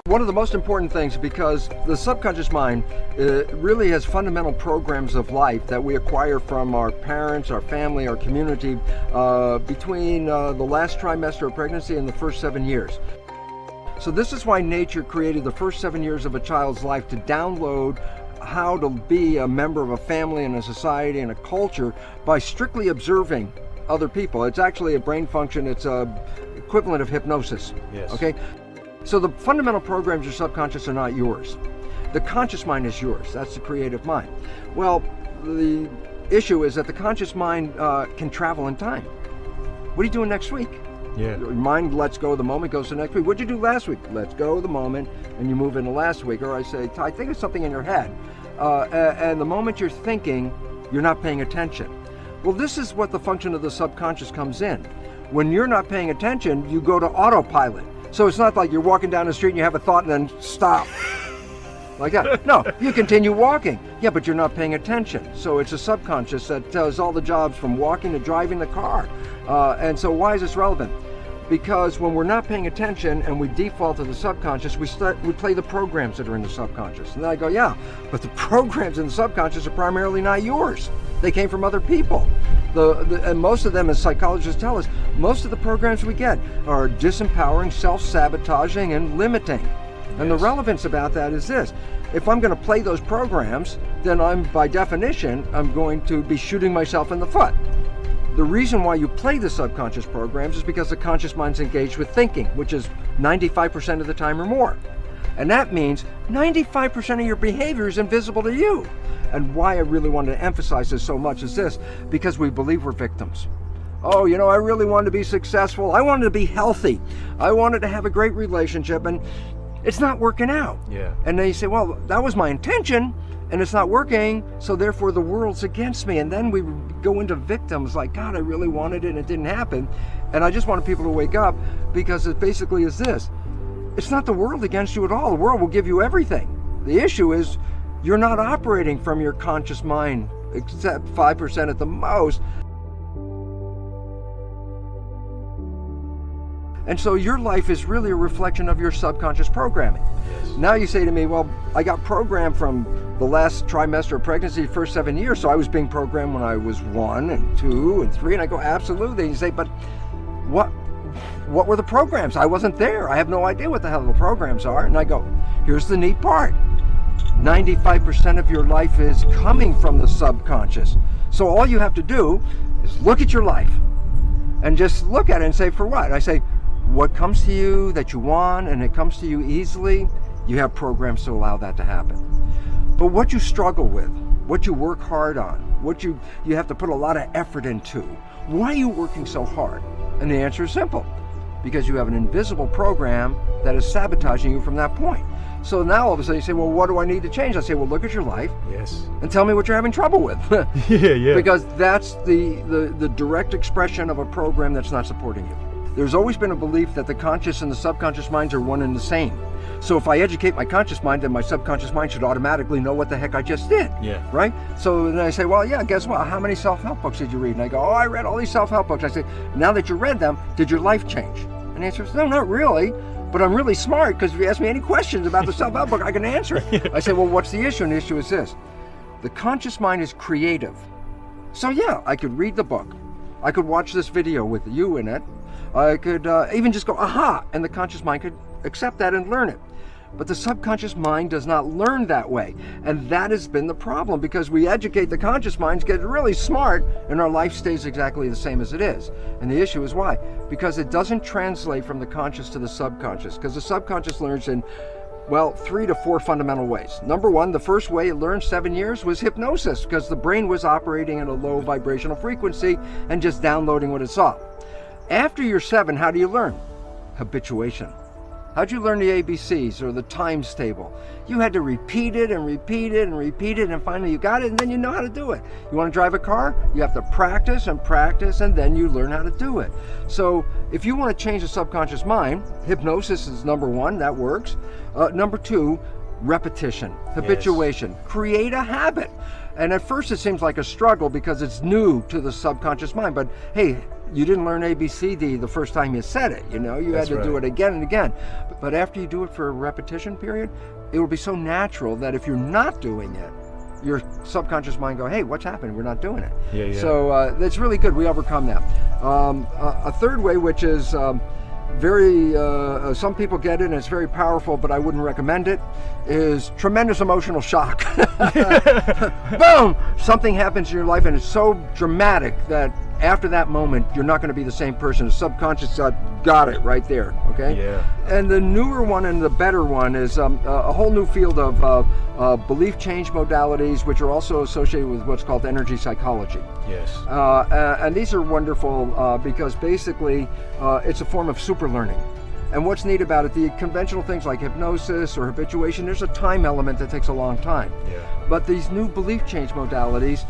One of the most important things, because the subconscious mind really has fundamental programs of life that we acquire from our parents, our family, our community, between the last trimester of pregnancy and the first 7 years. So this is why nature created the first 7 years of a child's life to download how to be a member of a family and a society and a culture by strictly observing other people. It's actually a brain function. It's a equivalent of hypnosis. Yes. Okay. So the fundamental programs of your subconscious are not yours. The conscious mind is yours. That's the creative mind. Well, the issue is that the conscious mind can travel in time. What are you doing next week? Yeah. Your mind lets go of the moment, goes to next week. What'd you do last week? Let's go of the moment, and you move into last week. Or I say, I think of something in your head. And the moment you're thinking, you're not paying attention. Well, this is what the function of the subconscious comes in. When you're not paying attention, you go to autopilot. So it's not like you're walking down the street and you have a thought and then stop. Like that. No, you continue walking. Yeah, but you're not paying attention. So it's a subconscious that does all the jobs from walking to driving the car. And so why is this relevant? Because when we're not paying attention and we default to the subconscious, we play the programs that are in the subconscious. And then I go, yeah, but the programs in the subconscious are primarily not yours. They came from other people. And most of them, as psychologists tell us, most of the programs we get are disempowering, self-sabotaging, and limiting. And the relevance about that is this. If I'm going to play those programs, then by definition, I'm going to be shooting myself in the foot. The reason why you play the subconscious programs is because the conscious mind's engaged with thinking, which is 95% of the time or more. And that means 95% of your behavior is invisible to you. And why I really wanted to emphasize this so much is this, because we believe we're victims. Oh, you know, I really wanted to be successful. I wanted to be healthy. I wanted to have a great relationship, and it's not working out. Yeah. And then you say, well, that was my intention, and it's not working, so therefore the world's against me. And then we go into victims like, God, I really wanted it and it didn't happen. And I just wanted people to wake up, because it basically is this. It's not the world against you at all. The world will give you everything. The issue is you're not operating from your conscious mind, except 5% at the most. And so your life is really a reflection of your subconscious programming. Yes. Now you say to me, well, I got programmed from the last trimester of pregnancy, first 7 years, so I was being programmed when I was 1 and 2 and 3, and I go, absolutely. And you say, but what were the programs? I wasn't there. I have no idea what the hell the programs are. And I go, here's the neat part. 95% of your life is coming from the subconscious. So all you have to do is look at your life and just look at it and say, for what? I say, what comes to you that you want and it comes to you easily, you have programs to allow that to happen. But what you struggle with, what you work hard on, what you have to put a lot of effort into, why are you working so hard? And the answer is simple, because you have an invisible program that is sabotaging you from that point. So now all of a sudden you say, well, what do I need to change? I say, well, look at your life. Yes. And tell me what you're having trouble with. Yeah. Because that's the direct expression of a program that's not supporting you. There's always been a belief that the conscious and the subconscious minds are one and the same. So if I educate my conscious mind, then my subconscious mind should automatically know what the heck I just did. Yeah. Right? So then I say, well, yeah, guess what? How many self-help books did you read? And I go, oh, I read all these self-help books. I say, now that you read them, did your life change? And the answer is, no, not really. But I'm really smart, because if you ask me any questions about the self-help book, I can answer it. I say, well, what's the issue? And the issue is this. The conscious mind is creative. So yeah, I could read the book. I could watch this video with you in it. I could even just go, aha, and the conscious mind could accept that and learn it. But the subconscious mind does not learn that way. And that has been the problem, because we educate the conscious minds, get really smart, and our life stays exactly the same as it is. And the issue is why? Because it doesn't translate from the conscious to the subconscious, because the subconscious learns in, well, 3 to 4 fundamental ways. Number one, the first way it learned 7 years was hypnosis, because the brain was operating at a low vibrational frequency and just downloading what it saw. After you're 7, how do you learn? Habituation. How'd you learn the ABCs or the times table? You had to repeat it and repeat it and repeat it, and finally you got it, and then you know how to do it. You want to drive a car? You have to practice and practice, and then you learn how to do it. So if you want to change the subconscious mind, hypnosis is number 1, that works. Number 2, repetition, habituation. Yes. Create a habit. And at first it seems like a struggle because it's new to the subconscious mind. But hey, you didn't learn ABCD the first time you said it, you know, you had to do it again and again. But after you do it for a repetition period, it will be so natural that if you're not doing it, your subconscious mind go, hey, what's happening? We're not doing it. Yeah. So that's really good. We overcome that. A third way, which is very, some people get it and it's very powerful, but I wouldn't recommend it, is tremendous emotional shock. Boom! Something happens in your life and it's so dramatic that after that moment, you're not going to be the same person. The subconscious got it right there, okay? Yeah. And the newer one and the better one is a whole new field of belief change modalities, which are also associated with what's called energy psychology. Yes. And these are wonderful because basically it's a form of super learning. And what's neat about it, the conventional things like hypnosis or habituation, there's a time element that takes a long time. Yeah. But these new belief change modalities,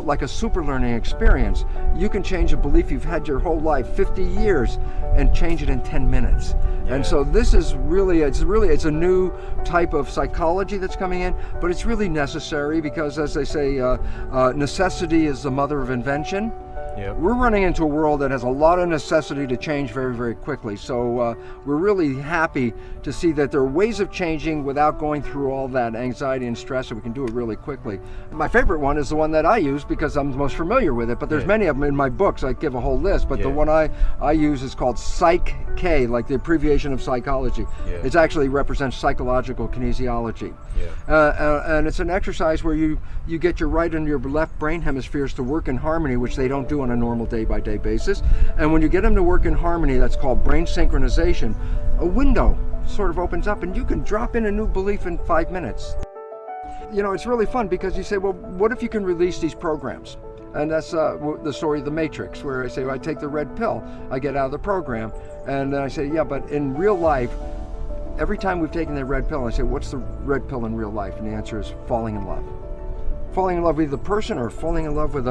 like a super learning experience, you can change a belief you've had your whole life, 50 years, and change it in 10 minutes. Yeah. And so this is really, it's a new type of psychology that's coming in, but it's really necessary because, as they say, necessity is the mother of invention. Yep. We're running into a world that has a lot of necessity to change very, very quickly. So we're really happy to see that there are ways of changing without going through all that anxiety and stress, and we can do it really quickly. My favorite one is the one that I use because I'm most familiar with it, but there's many of them in my books. I give a whole list, but the one I use is called Psych-K, like the abbreviation of psychology. Yeah. It actually represents psychological kinesiology. Yeah. And it's an exercise where you get your right and your left brain hemispheres to work in harmony, which they don't do on a normal day-by-day basis. And when you get them to work in harmony, that's called brain synchronization, a window sort of opens up and you can drop in a new belief in 5 minutes. You know, it's really fun because you say, well, what if you can release these programs? And that's the story of the Matrix, where I say, well, I take the red pill, I get out of the program. And then I say, yeah, but in real life, every time we've taken the red pill, I say, what's the red pill in real life? And the answer is falling in love. Falling in love with the person, or falling in love with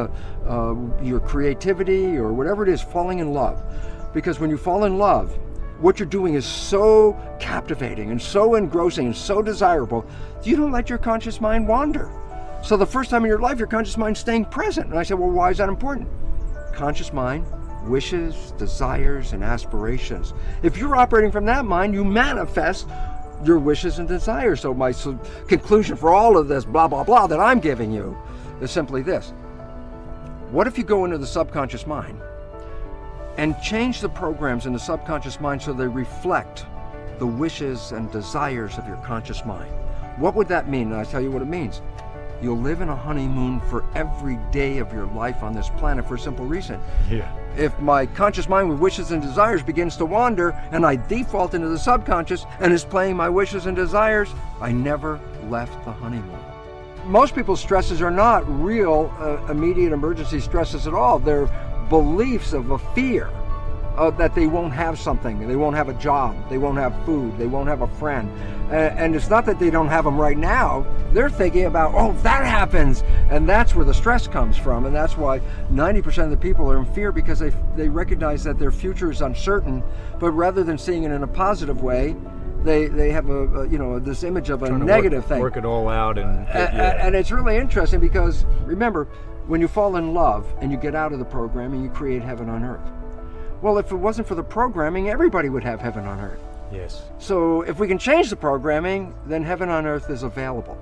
your creativity, or whatever it is, falling in love. Because when you fall in love, what you're doing is so captivating and so engrossing and so desirable, you don't let your conscious mind wander. So the first time in your life, your conscious mind's staying present. And I said, well, why is that important? Conscious mind, wishes, desires, and aspirations. If you're operating from that mind, you manifest your wishes and desires. So my conclusion for all of this blah, blah, blah that I'm giving you is simply this. What if you go into the subconscious mind and change the programs in the subconscious mind so they reflect the wishes and desires of your conscious mind? What would that mean? And I'll tell you what it means. You'll live in a honeymoon for every day of your life on this planet for a simple reason. Yeah. If my conscious mind with wishes and desires begins to wander and I default into the subconscious and is playing my wishes and desires, I never left the honeymoon. Most people's stresses are not real immediate emergency stresses at all. They're beliefs of a fear that they won't have something, they won't have a job, they won't have food, they won't have a friend. And it's not that they don't have them right now. They're thinking about, oh, if that happens. And that's where the stress comes from. And that's why 90% of the people are in fear, because they recognize that their future is uncertain. But rather than seeing it in a positive way, they have this image of a negative thing. Work it all out. And it's really interesting because, remember, when you fall in love and you get out of the programming, you create heaven on earth. Well, if it wasn't for the programming, everybody would have heaven on earth. Yes. So if we can change the programming, then heaven on earth is available.